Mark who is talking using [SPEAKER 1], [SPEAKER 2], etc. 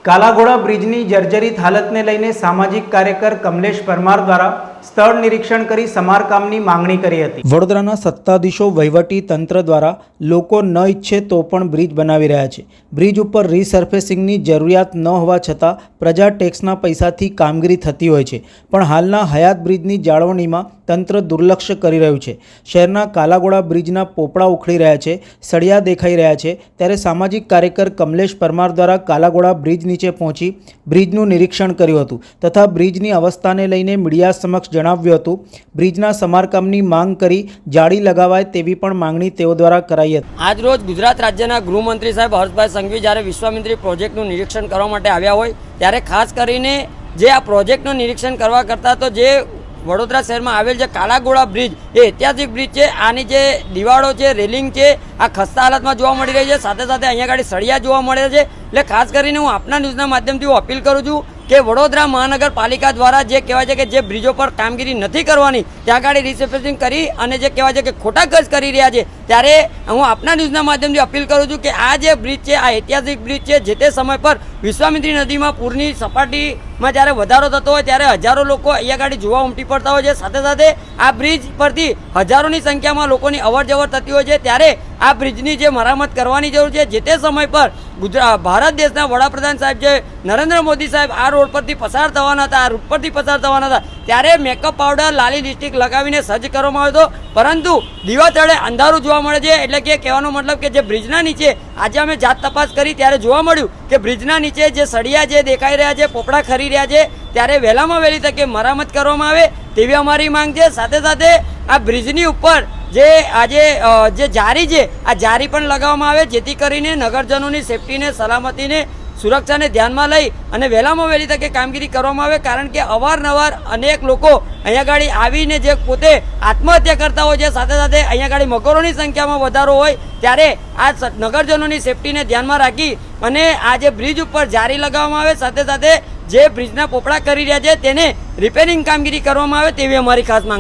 [SPEAKER 1] કાલાઘોડા બ્રિજની જર્જરિત હાલતને લઈને સામાજિક કાર્યકર કમલેશ પરમાર દ્વારા સ્થળ નિરીક્ષણ કરી સમારકામની માંગણી કરી હતી। વડોદરાના સત્તાધીશો વહીવટી તંત્ર દ્વારા લોકો ન ઈચ્છે તો પણ બ્રિજ બનાવી રહ્યા છે। બ્રિજ ઉપર રીસર્ફેસિંગની જરૂરિયાત ન હોવા છતાં પ્રજા ટેક્સના પૈસાથી કામગીરી થતી હોય છે, પણ હાલના હયાત બ્રિજની જાળવણીમાં તંત્ર દુર્લક્ષ્ય કરી રહ્યું છે। શહેરના કાલાઘોડા બ્રિજના પોપડા ઉખડી રહ્યા છે, સળિયા દેખાઈ રહ્યા છે, ત્યારે સામાજિક કાર્યકર કમલેશ પરમાર દ્વારા કાલાઘોડા બ્રિજ નીચે પહોંચી બ્રિજનું નિરીક્ષણ કર્યું હતું તથા બ્રિજની અવસ્થાને લઈને મીડિયા સમક્ષ જણાવ્યું હતું। બ્રિજના સમારકામની માંગ કરી જાળી લગાવાય તેવી પણ માંગણી તેઓ દ્વારા કરાઈ હતી।
[SPEAKER 2] આજરોજ ગુજરાત રાજ્યના ગૃહમંત્રી સાહેબ હર્ષભાઈ સંઘવી જ્યારે વિશ્વામિત્રી પ્રોજેક્ટનું નિરીક્ષણ કરવા માટે આવ્યા હોય ત્યારે ખાસ કરીને જે આ પ્રોજેક્ટનું નિરીક્ષણ કરવા કરતાં તો જે વડોદરા શહેરમાં આવેલ જે કાલાઘોડા બ્રિજ એ ઐતિહાસિક બ્રિજ છે। આની જે દિવાળો છે, રેલિંગ છે, આ ખસ્તા હાલતમાં જોવા મળી રહી છે, સાથે સાથે અહીંયા આગળ સળિયા જોવા મળે છે। એટલે ખાસ કરીને હું આપના ન્યૂઝના માધ્યમથી હું અપીલ કરું છું કે વડોદરા મહાનગરપાલિકા દ્વારા જે કહેવાય છે કે જે બ્રિજો પર કામગીરી નથી કરવાની ત્યાં આગળ રીસર્ફેસિંગ કરી અને જે કહેવાય છે કે ખોટા ખર્ચ કરી રહ્યા છે, ત્યારે હું આપના ન્યૂઝના માધ્યમથી અપીલ કરું છું કે આ જે બ્રિજ છે આ ઐતિહાસિક બ્રિજ છે। જે તે સમય પર વિશ્વામિત્રી નદીમાં પૂરની સપાટીમાં જ્યારે વધારો થતો હોય ત્યારે હજારો લોકો અહીંયા આગળ જોવા ઉમટી પડતા હોય છે। સાથે સાથે આ બ્રિજ પરથી હજારોની સંખ્યામાં લોકોની અવર જવર થતી હોય છે, ત્યારે આ બ્રિજની જે મરામત કરવાની જરૂર છે। જે તે સમય પર ભારત દેશના વડાપ્રધાન સાહેબ જે નરેન્દ્ર મોદી સાહેબ આ રોડ પરથી પસાર થવાના હતા, આ રૂટ પરથી પસાર થવાના હતા, ત્યારે મેકઅપ પાવડર, લાલી લિપસ્ટિક લગાવીને સજ્જ કરવામાં આવ્યો હતો, પરંતુ દીવા તળે અંધારું જોવા મળે છે। એટલે કે કહેવાનો મતલબ કે જે બ્રિજના નીચે આજે અમે જાત તપાસ કરી ત્યારે જોવા મળ્યું કે બ્રિજના નીચે જે સળિયા જે દેખાઈ રહ્યા છે, પોપડા ખરી રહ્યા છે, ત્યારે વહેલામાં વહેલી તકે મરામત કરવામાં આવે તેવી અમારી માંગ છે। સાથે સાથે આ બ્રિજની ઉપર જે આજે જે જારી છે આ જારી પણ લગાવવામાં આવે, જેથી કરીને નગરજનોની સેફટીને, સલામતીને, સુરક્ષાને ધ્યાનમાં લઈ અને વહેલામાં વહેલી તકે કામગીરી કરવામાં આવે। કારણ કે અવારનવાર અનેક લોકો અહીંયા ગાડી આવીને જે પોતે આત્મહત્યા કરતા હોય છે, સાથે સાથે અહીંયા ગાડી મગરોની સંખ્યામાં વધારો હોય, ત્યારે આ નગરજનોની સેફટીને ધ્યાનમાં રાખી અને આ જે બ્રિજ ઉપર જારી લગાવવામાં આવે, સાથે સાથે જે બ્રિજના પોપડા કરી રહ્યા છે તેને રિપેરિંગ કામગીરી કરવામાં આવે તેવી અમારી ખાસ માંગણી।